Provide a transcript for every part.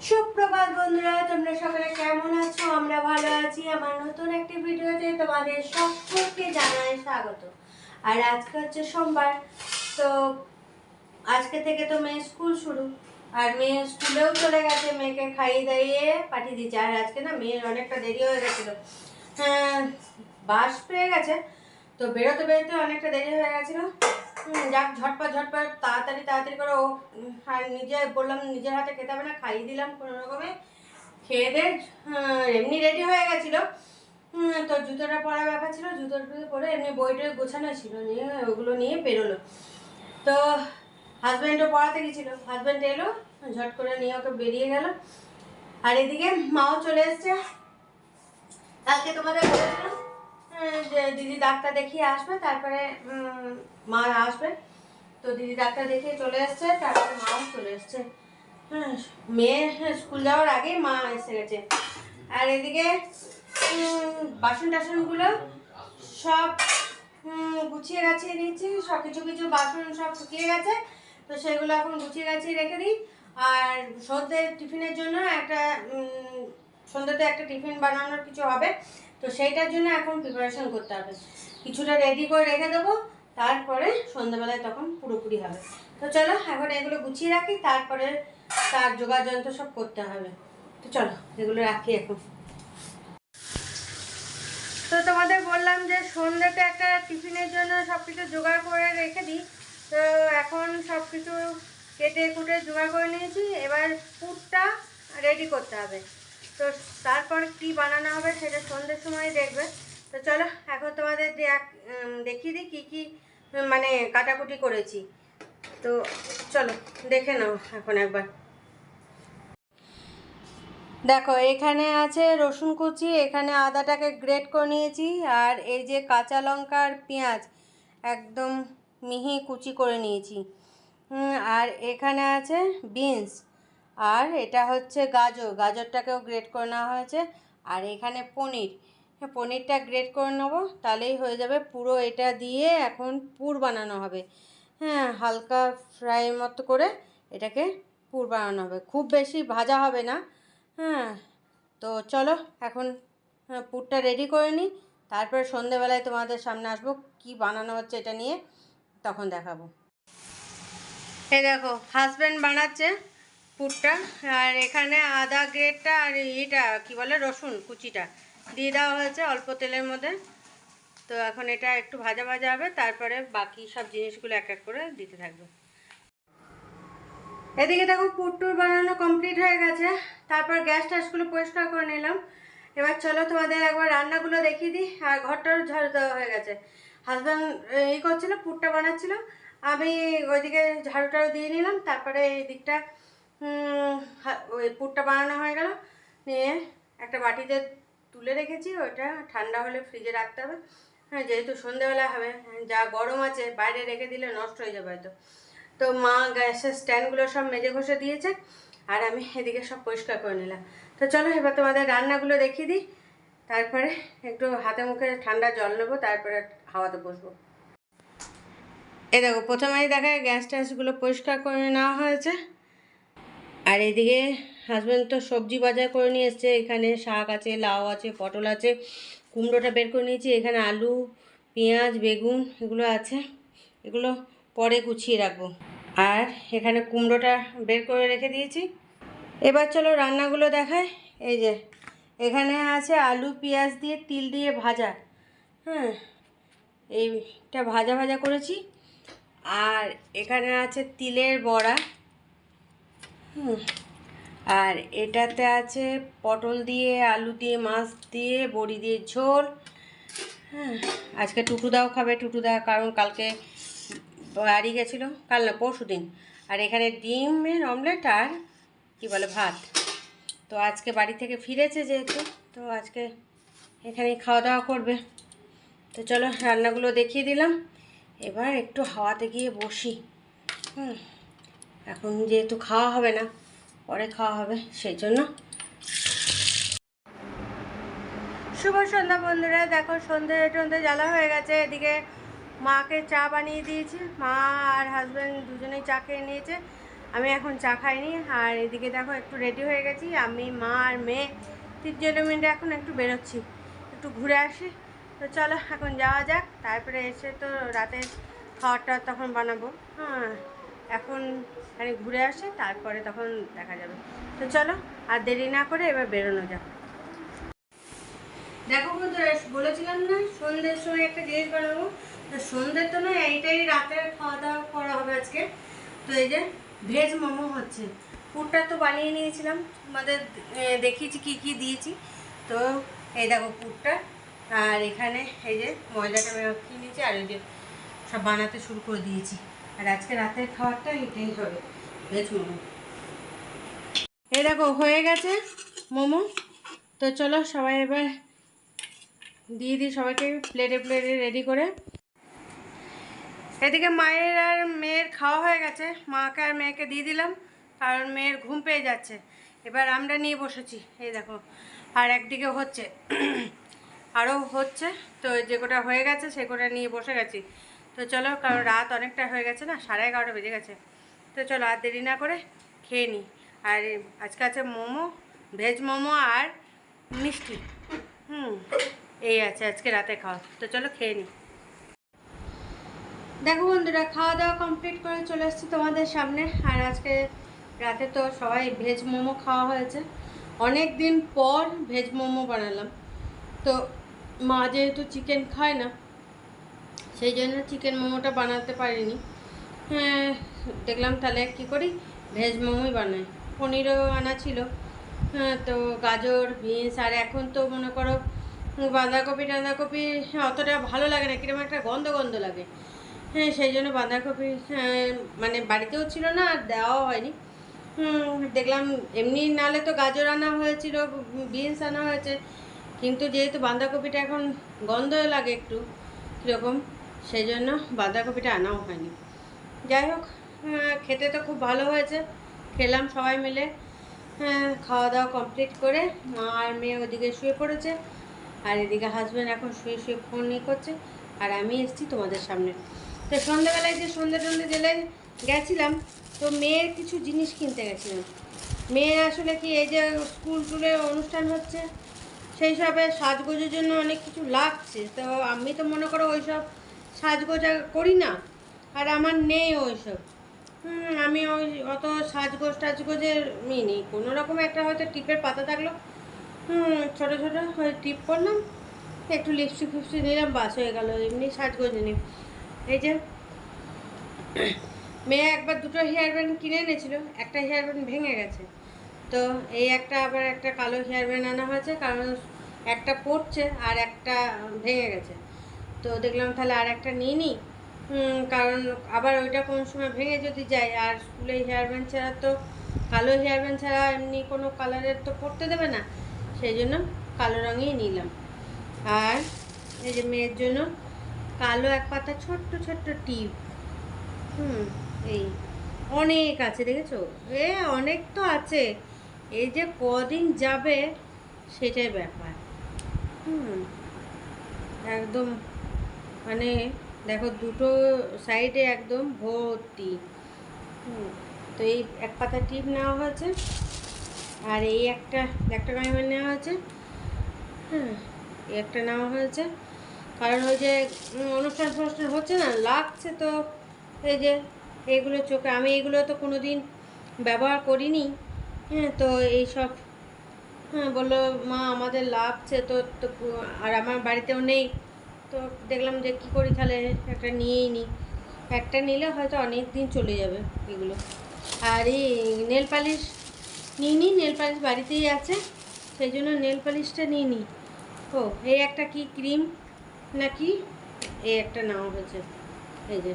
সুপ্রভাত বন্ধুরা, তোমরা সকলে কেমন আছো? আমরা ভালো আছি। আমার নতুন একটি ভিডিওতে তোমাদের সকলকে জানাই স্বাগত। আর আজকে হচ্ছে সোমবার, তো আজকে থেকে তো মেয়ে স্কুল শুরু। আর মেয়ে স্কুলেও চলে গেছে, মেয়েকে খাইয়ে দাইয়ে পাঠিয়ে দিচ্ছে। আর আজকে না মেয়ের অনেকটা দেরি হয়ে গেছিলো, বাস পেয়ে গেছে, তো বেরোতে বেরোতে অনেকটা দেরি হয়ে গেছিলো। যাক, ঝটপট ঝটপট তাড়াতাড়ি করে ও আর নিজে বললাম নিজের হাতে খেতে হবে না, খাইয়ে দিলাম কোনো রকমে। খেয়ে দিয়ে এমনি রেডি হয়ে গেছিলো। তো জুতোটা পরার ব্যাপার ছিল, জুতোটা পরে এমনি বইটা গোছানো ছিল, নিয়ে ওগুলো নিয়ে বেরোলো। তো হাজব্যান্ডও পড়াতে গেছিলো, হাজব্যান্ড এলো, ঝট করে নিয়ে ওকে বেরিয়ে গেল। আর এদিকে মাও চলে এসছে। কালকে তোমাদের বলেছিলাম যে দিদি ডাক্তার দেখিয়ে আসবে, তারপরে মা আসবে। তো দিদি ডাক্তার দেখিয়ে চলে এসছে, তারপরে মাও চলে এসছে। মেয়ে স্কুল যাওয়ার আগেই মা এসে গেছে। আর এদিকে বাসন টাসনগুলো সব গুছিয়ে গাছিয়ে নিচ্ছি। সব কিছু কিছু বাসন সব শুকিয়ে গেছে, তো সেগুলো এখন গুছিয়ে গাছিয়ে রেখে দিই। আর সন্ধ্যের টিফিনের জন্য সন্ধ্যাতে একটা টিফিন বানানোর কিছু হবে, তো সেইটার জন্য এখন প্রিপারেশন করতে হবে। কিছুটা রেডি করে রেখে দেবো, তারপরে সন্ধ্যাবেলায় তখন পুরোপুরি হবে। তো চলো এখন এগুলো গুছিয়ে রাখি, তারপরে তার জোগাড় যন্ত্র সব করতে হবে। তো চলো এগুলো রাখি এখন। তো তোমাদের বললাম যে সন্ধ্যাতে একটা টিফিনের জন্য সব কিছু জোগাড় করে রেখে দিই। তো এখন সব কিছু কেটে কুটে জোগাড় করে নিয়েছি, এবার পুরটা রেডি করতে হবে। তো তারপর কি বানানো হবে সেটা সন্ধ্যের সময় দেখবে। তো চলো এখন তোমাদের দেখিয়ে দিই কী কী মানে কাটাকুটি করেছি। তো চলো দেখে নাও এখন একবার। দেখো, এখানে আছে রসুন কুচি, এখানে আদাটাকে গ্রেট করে নিয়েছি, আর এই যে কাঁচা লঙ্কা আর পেঁয়াজ একদম মিহি কুচি করে নিয়েছি। আর এখানে আছে বিনস, আর এটা হচ্ছে গাজর, গাজরটাকেও গ্রেট করে নেওয়া হয়েছে। আর এখানে পনিরটা গ্রেট করে নেবো, তাহলেই হয়ে যাবে। পুরো এটা দিয়ে এখন পুর বানানো হবে। হালকা ফ্রাই মতো করে এটাকে পুর বানানো হবে, খুব বেশি ভাজা হবে না। তো চলো এখন পুরটা রেডি করে নিই, তারপরে সন্ধেবেলায় তোমাদের সামনে আসবো কি বানানো হচ্ছে এটা নিয়ে, তখন দেখাবো। এই দেখো, হাজব্যান্ড বানাচ্ছে পুরটা। আর এখানে আদা গ্রেটটা আর এটা কি বলে রসুন কুচিটা দিয়ে দেওয়া হয়েছে অল্প তেলের মধ্যে। তো এখন এটা একটু ভাজা ভাজা হবে, তারপরে বাকি সব জিনিসগুলো এক এক করে দিতে থাকবে। এদিকে দেখো পুর বানানো কমপ্লিট হয়ে গেছে, তারপর গ্যাস ট্যাসগুলো পরিষ্কার করে নিলাম। এবার চলো তোমাদের একবার রান্নাগুলো দেখিয়ে দিই। আর ঘরটাও ঝাড়ু দেওয়া হয়ে গেছে, হাজব্যান্ড এই করছিল পুরটা বানাচ্ছিল, আমি ওইদিকে ঝাড়ু টাড়ু দিয়ে নিলাম। তারপরে এই দিকটা ওই পুরটা বানানো হয়ে গেল, নিয়ে একটা বাটিতে তুলে রেখেছি, ওইটা ঠান্ডা হলে ফ্রিজে রাখতে হবে। যেহেতু সন্ধ্যেবেলা হবে, যা গরম আছে বাইরে রেখে দিলে নষ্ট হয়ে যাবে হয়তো। তো মা গ্যাসের স্ট্যান্ডগুলো সব মেজে ঘষে দিয়েছে, আর আমি এদিকে সব পরিষ্কার করে নিলাম। তো চলো এবার তোমাদের রান্নাগুলো দেখিয়ে দিই, তারপরে একটু হাতে মুখে ঠান্ডা জল নেবো, তারপরে হাওয়াতে বসবো। এই দেখো, প্রথমেই দেখায় গ্যাস ট্যাসগুলো পরিষ্কার করে নেওয়া হয়েছে। আর এদিকে হাজব্যান্ড তো সবজি বাজার করে নিয়ে এসছে, এখানে শাক আছে, লাউ আছে, পটল আছে, কুমড়োটা বের করে নিয়েছি, এখানে আলু, পেঁয়াজ, বেগুন এগুলো আছে, এগুলো পরে গুছিয়ে রাখবো। আর এখানে কুমড়োটা বের করে রেখে দিয়েছি। এবার চলো রান্নাগুলো দেখায়। এই যে এখানে আছে আলু পেঁয়াজ দিয়ে তিল দিয়ে ভাজা, এইটা ভাজা ভাজা করেছি। আর এখানে আছে তিলের বড়া, আর এটাতে আছে পটল দিয়ে আলু দিয়ে মাছ দিয়ে বড়ি দিয়ে ঝোল। আজকে টুটুদাও খাবে, টুটুদা কারণ কালকে বাড়ি গেছিলো, কাল না পরশু দিন। আর এখানে ডিমের অমলেট আর কি বলে ভাত। তো আজকে বাড়ি থেকে ফিরেছে যেহেতু, তো আজকে এখানেই খাওয়া দাওয়া করবে। তো চলো রান্নাগুলো দেখিয়ে দিলাম, এবার একটু হাওয়াতে গিয়ে বসি। এখন যেহেতু খাওয়া হবে না, পরে খাওয়া হবে, সেই জন্য। শুভ সন্ধ্যা বন্ধুরা, দেখো সন্ধে টন্ধে জ্বালা হয়ে গেছে। এদিকে মাকে চা বানিয়ে দিয়েছি, মা আর হাজব্যান্ড দুজনেই চা খেয়ে নিয়েছে। আমি এখন চা খাইনি। আর এদিকে দেখো একটু রেডি হয়ে গেছি, আমি মা আর মেয়ে 3 মিনিটে এখন একটু বেরোচ্ছি, একটু ঘুরে আসি। তো চলো এখন যাওয়া যাক, তারপরে এসে তো রাতে খাওয়াটা তখন বানাবো। হ্যাঁ, এখন মানে ঘুরে আসি, তারপরে তখন দেখা যাবে। তো চলো আর দেরি না করে এবার বেরোনো যাক। দেখো বন্ধুরা, বলেছিলাম না সন্ধ্যের সময় একটা জিনিস বানাবো, তো সন্ধ্যে তো নয়, এইটাই রাতের খাওয়া দাওয়া করা হবে আজকে। তো এই যে ভেজ মোমো হচ্ছে, পুরটা তো বানিয়ে নিয়েছিলাম, তোমাদের দেখিয়েছি কি কি দিয়েছি। তো এই দেখো পুরটা, আর এখানে এই যে ময়দাটা আমি মাখিয়ে নিয়েছি, আর এই যে সব বানাতে শুরু করে দিয়েছি। আর আজকে রাতের খাবারটা এটাই হবে, ভেজ মোমো। এই দেখো হয়ে গেছে মোমো। তো চলো সবাই এবার দিয়ে দিই সবাইকে প্লেটে প্লেটে রেডি করে। এদিকে মায়ের আর মেয়ের খাওয়া হয়ে গেছে, মাকে আর মেয়েকে দিয়ে দিলাম, কারণ মেয়ের ঘুম পেয়ে যাচ্ছে। এবার আমরা নিয়ে বসেছি, এই দেখো। আর একদিকে হচ্ছে আরও হচ্ছে, তো যে কটা হয়ে গেছে সে কটা নিয়ে বসে গেছি। তো চলো, কারণ রাত অনেকটা হয়ে গেছে না, 11:30 বেজে গেছে। তো চলো আর দেরি না করে খেয়ে নিই। আর আজকে আছে মোমো, ভেজ মোমো আর মিষ্টি। এই আছে আজকে রাতে খাওয়া। তো চলো খেয়ে নিই। দেখো বন্ধুরা, খাওয়া দাওয়া কমপ্লিট করে চলে এসেছি তোমাদের সামনে। আর আজকে রাতে তো সবাই ভেজ মোমো খাওয়া হয়েছে, অনেক দিন পর ভেজ মোমো বানালাম। তো মা যেহেতু চিকেন খায় না, সেই জন্য চিকেন মোমোটা বানাতে পারিনি। হ্যাঁ, দেখলাম তাহলে কী করি, ভেজ মোমোই বানাই। পনিরও আনা ছিল। হ্যাঁ, তো গাজর বিনস, আর এখন তো মনে করো বাঁধাকপি টাঁধাকপি অতটা ভালো লাগে না, কিরকম একটা গন্ধ গন্ধ লাগে। হ্যাঁ, সেই জন্য বাঁধাকপি মানে বাড়িতেও ছিল না, আর দেওয়াও হয়নি। দেখলাম এমনি, নালে তো গাজর আনা হয়েছিল, বিনস আনা হয়েছে, কিন্তু যেহেতু বাঁধাকপিটা এখন গন্ধ লাগে একটু কীরকম, সেই জন্য বাঁধাকপিটা আনাও হয়নি। যাই হোক, খেতে তো খুব ভালো হয়েছে, খেলাম সবাই মিলে। খাওয়া দাওয়া কমপ্লিট করে মা আর মেয়ে ওদিকে শুয়ে পড়েছে, আর এদিকে হাজব্যান্ড এখন শুয়ে শুয়ে ফোন নিয়ে করছে, আর আমি এসেছি তোমাদের সামনে। তো সন্ধ্যাবেলায় যে সন্ধ্যে জেলে গেছিলাম, তো মেয়ের কিছু জিনিস কিনতে গেছিলাম। মেয়ের আসলে কি, এই যে স্কুল টুলের অনুষ্ঠান হচ্ছে, সেই সবে সাজগোজের জন্য অনেক কিছু লাগছে। তো আমি তো মনে করো ওই সব সাজগোজা করি না, আর আমার নেই ওইসব। আমি ওই অত সাজগোজ টাজগোজের নেই। কোনো রকম একটা হয়তো টিপের পাতা থাকলো, ছোটো ছোটো ওই টিপ করলাম, একটু লিপস্টিক ফিপস্টিক নিলাম, বাস হয়ে গেল, এমনি সাজগোজ নিই। এই যে মেয়ে একবার দুটো হেয়ার ব্যান্ড কিনে এনেছিল, একটা হেয়ার ব্যান্ড ভেঙে গেছে। তো এই একটা আবার একটা কালো হেয়ার ব্যান্ড আনা হয়েছে, কারণ একটা পড়ছে আর একটা ভেঙে গেছে। তো দেখলাম তাহলে আর একটা নিয়ে নিই, কারণ আবার ওইটা কোনো সময় ভেঙে যদি যায়, আর স্কুলে হেয়ার ব্যান্ড ছাড়া তো, কালো হেয়ার ব্যান্ড ছাড়া এমনি কোনো কালারের তো পরতে দেবে না, সেই জন্য কালো রঙেই নিলাম। আর এই যে মেয়ের জন্য কালো এক পাতা ছোট্ট ছোট্ট টিপ, এই অনেক আছে, দেখেছো? অনেক তো আছে, এই যে কদিন যাবে সেটাই ব্যাপার। একদম মানে দেখো, দুটো সাইডে একদম ভর্তি। তো এই এক পাতা টিপ নেওয়া হয়েছে, আর এই একটা গাইমার নেওয়া হয়েছে। এই একটা নেওয়া হয়েছে, কারণ ওই যে অনুষ্ঠান ফনুষ্ঠান হচ্ছে না, লাগছে। তো এই যে এইগুলো চোখে, আমি এগুলো তো কোনো দিন ব্যবহার করিনি। তো এইসব বললো মা আমাদের লাগছে তো, আর আমার বাড়িতেও নেই। তো দেখলাম যে কী করি, তাহলে একটা নিয়েই নিই। একটা নিলে হয়তো অনেক দিন চলে যাবে এগুলো। আর এই নেল পালিশ নিই, নেল পালিশ বাড়িতেই আছে, সেই জন্য নেল পালিশটা নিয়ে নিই। ও এই একটা কি ক্রিম নাকি, এই একটা নেওয়া হয়েছে। এই যে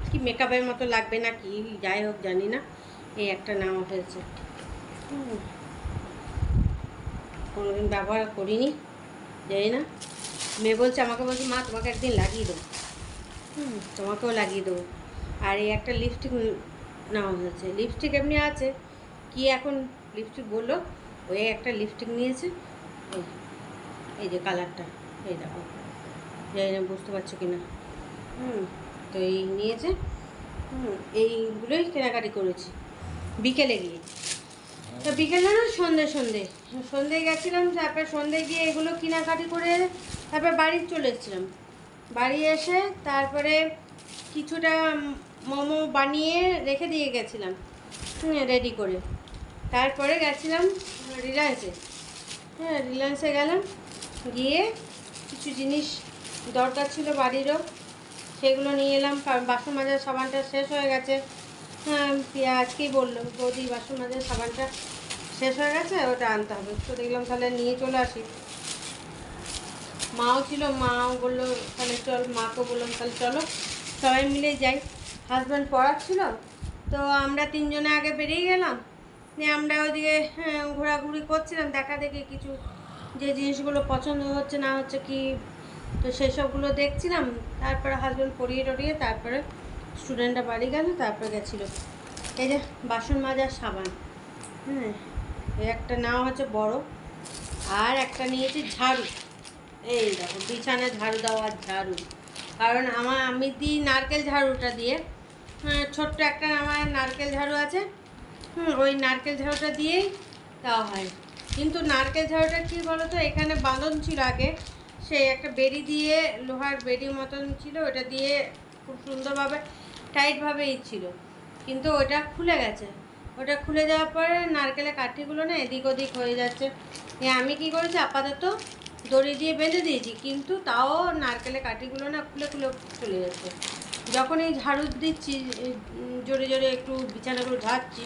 কি মেকআপের মতো লাগবে না কি, যাই হোক জানি না, এই একটা নেওয়া হয়েছে। কোনোদিন ব্যবহার করিনি, জানি না। মেয়ে বলছে, আমাকে বলছে মা তোমাকে একদিন লাগিয়ে দেবো, তোমাকেও লাগিয়ে দেবো। আর এই একটা লিপস্টিক নেওয়া হয়েছে, লিপস্টিক এমনি আছে, কি এখন লিপস্টিক বললো, ওই একটা লিপস্টিক নিয়েছে, এই যে কালারটা, এই দেখো, জানি না বুঝতে পারছো কি না। তো এই নিয়েছে, এইগুলোই কেনাকাটি করেছি বিকেলে গিয়ে। তো বিকেলে না সন্ধে গেছিলাম, তারপর সন্ধে গিয়ে এগুলো কেনাকাটি করে তারপর বাড়ি চলে এসেছিলাম। বাড়ি এসে তারপরে কিছুটা মোমো বানিয়ে রেখে দিয়ে গেছিলাম রেডি করে। তারপরে গেছিলাম রিলায়েন্সে। রিলায়েন্সে গেলাম, গিয়ে কিছু জিনিস দরকার ছিল বাড়িরও, সেগুলো নিয়ে এলাম। কারণ বাসন মাজার সাবানটা শেষ হয়ে গেছে। আজকেই বললো বৌদি বাসন মাজার সাবানটা শেষ হয়ে গেছে, ওটা আনতে হবে। তো দেখলাম তাহলে নিয়ে চলে আসি। মাও ছিল, মাও বললো তাহলে চল, মাকেও বললাম তাহলে চলো সবাই মিলে যাই। হাজব্যান্ড পড়াচ্ছিল, তো আমরা তিনজনে আগে বেরিয়ে গেলাম। দিয়ে আমরা ওইদিকে ঘোরাঘুরি করছিলাম, দেখা দেখি কিছু যে জিনিসগুলো পছন্দ হচ্ছে না হচ্ছে কি, তো সেই সবগুলো দেখছিলাম। তারপরে হাজব্যান্ড পড়িয়ে টড়িয়ে তারপরে স্টুডেন্টরা বাড়ি গেল, তারপরে গেছিলো এই যে বাসন মাজার সাবান। একটা নেওয়া হচ্ছে বড়, আর একটা নিয়েছি ঝাড়ু। এই দেখো বিছানায় ঝাড়ু দেওয়ার ঝাড়ু, কারণ আমি দিই নারকেল ঝাড়ুটা দিয়ে। ছোট্ট একটা আমার নারকেল ঝাড়ু আছে, ওই নারকেল ঝাড়ুটা দিয়েই দেওয়া হয়। কিন্তু নারকেল ঝাড়ুটা কী বলো তো, এখানে বাঁধন ছিল আগে, সেই একটা বেড়ি দিয়ে, লোহার বেড়ি মতন ছিল, ওটা দিয়ে খুব সুন্দরভাবে টাইটভাবেই ছিল। কিন্তু ওটা খুলে গেছে, ওটা খুলে যাওয়ার পরে নারকেলের কাঠিগুলো না এদিক ওদিক হয়ে যাচ্ছে। আমি কি করেছি, আপাতত দড়ি দিয়ে বেঁধে দিয়েছি, কিন্তু তাও নারকেলের কাঠিগুলো না খুলে খুলে চলে যাচ্ছে। যখন এই ঝাড়ু দিচ্ছি, জোরে জোরে একটু বিছানাগুলো ঝাড়ছি,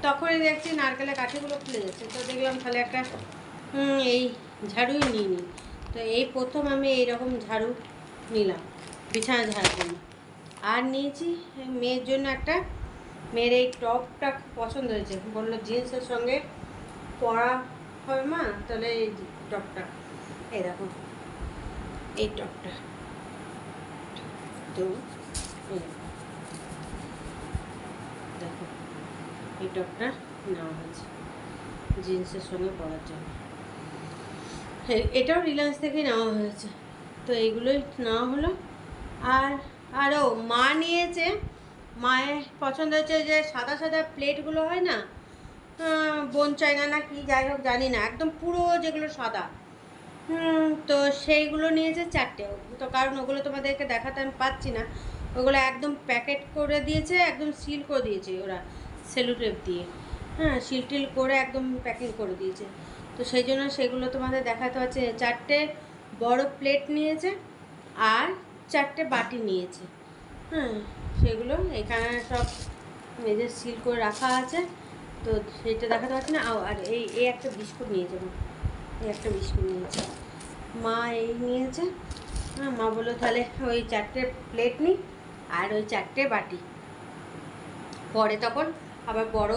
তখনই দেখছি নারকেলের কাঠিগুলো খুলে যাচ্ছে। তো দেখলাম তাহলে একটা এই ঝাড়ুই নিয়ে নিই। তো এই প্রথম আমি এইরকম ঝাড়ু নিলাম বিছানা ঝাড়ার জন্য। আর নিয়েছি মেয়ের জন্য একটা, মেয়ের এই টপটা খুব পছন্দ হয়েছে, বললো জিন্সের সঙ্গে পরা হবে মা, তাহলে এই টপটা, এই দেখো এই টপটা, তো দেখো এই টপটা নেওয়া হয়েছে জিন্সের সঙ্গে পরার জন্য। এটাও রিলায়েন্স থেকেই নেওয়া হয়েছে। তো এইগুলোই নেওয়া হলো। আরও মা নিয়েছে, মায়ের পছন্দ হয়েছে যে সাদা সাদা প্লেটগুলো হয় না, বোন চায়না না কি যাই হোক জানি না, একদম পুরো যেগুলো সাদা, তো সেইগুলো নিয়েছে 4টে। তো কারণ ওগুলো তোমাদেরকে দেখাতে আমি পাচ্ছি না, ওগুলো একদম প্যাকেট করে দিয়েছে, একদম সিল করে দিয়েছে ওরা সেলো টেপ দিয়ে, সিল টিল করে একদম প্যাকিং করে দিয়েছে। তো সেই জন্য সেগুলো তোমাদের দেখাতে পারছে। 4টে বড় প্লেট নিয়েছে আর 4টে বাটি নিয়েছে। সেগুলো এখানে সব মেঝে সিল করে রাখা আছে, তো সেইটা দেখাতে পারছি না। আর এই একটা বিস্কুট নিয়েছে মা, এই একটা বিস্কুট নিয়েছে মা, এই নিয়েছে। মা বললো তাহলে ওই 4টে প্লেট নিই আর ওই 4টে বাটি, পরে তখন আবার বড়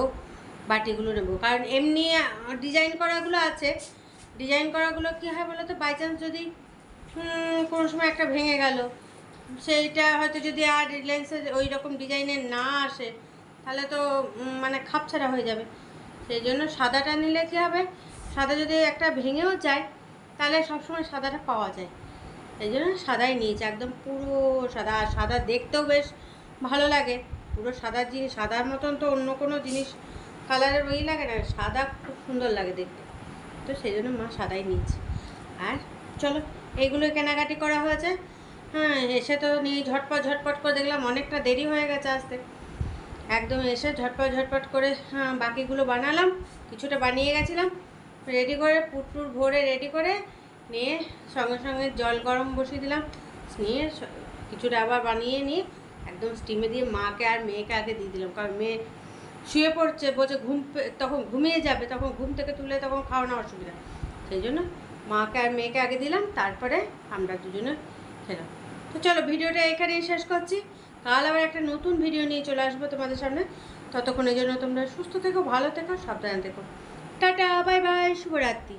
বাটিগুলো নেবো। কারণ এমনি ডিজাইন করাগুলো আছে, ডিজাইন করাগুলো কী হয় বলো তো, বাই চান্স যদি কোনো সময় একটা ভেঙে গেল, সেইটা হয়তো যদি আর রিলায়েন্সের ওই রকম ডিজাইনের না আসে, তাহলে তো মানে খাপছাড়া হয়ে যাবে। সেই জন্য সাদাটা নিলে কী হবে, সাদা যদি একটা ভেঙেও যায় তাহলে সবসময় সাদাটা পাওয়া যায়। এই জন্য সাদাই নিয়েছি, একদম পুরো সাদা। আর সাদা দেখতেও বেশ ভালো লাগে, পুরো সাদা জিনিস, সাদার মতন তো অন্য কোনো জিনিস কালারের ওই লাগে না, সাদা খুব সুন্দর লাগে দেখতে। তো সেই জন্য মা সাদাই নিয়েছি। আর চলো এইগুলো কেনাকাটি করা হয়েছে। এসে তো নিয়ে ঝটপট করে দেখলাম অনেকটা দেরি হয়ে গেছে আসতে। একদম এসে ঝটপট করে বাকিগুলো বানালাম, কিছুটা বানিয়ে গেছিলাম, রেডি করে পুটপুর ভরে রেডি করে নিয়ে সঙ্গে সঙ্গে জল গরম বসিয়ে দিলাম, নিয়ে কিছুটা আবার বানিয়ে নিয়ে একদম স্টিমে দিয়ে মাকে আর মেয়েকে আগে দিয়ে দিলাম। কারণ মেয়ে শুয়ে পড়ছে, বলছে তখন ঘুমিয়ে যাবে, তখন ঘুম থেকে তুলে তখন খাওয়ানো অসুবিধা, সেই জন্য মাকে আর মেয়েকে আগে দিলাম, তারপরে আমরা দুজনে খেলাম। তো চলো ভিডিওটা এখানেই শেষ করছি। কাল আবার একটা নতুন ভিডিও নিয়ে চলে আসবো তোমাদের সামনে। ততক্ষণের জন্য তোমরা সুস্থ থেকো, ভালো থেকো, সাবধানে থেকো। টাটা, বাই বাই, শুভরাত্রি।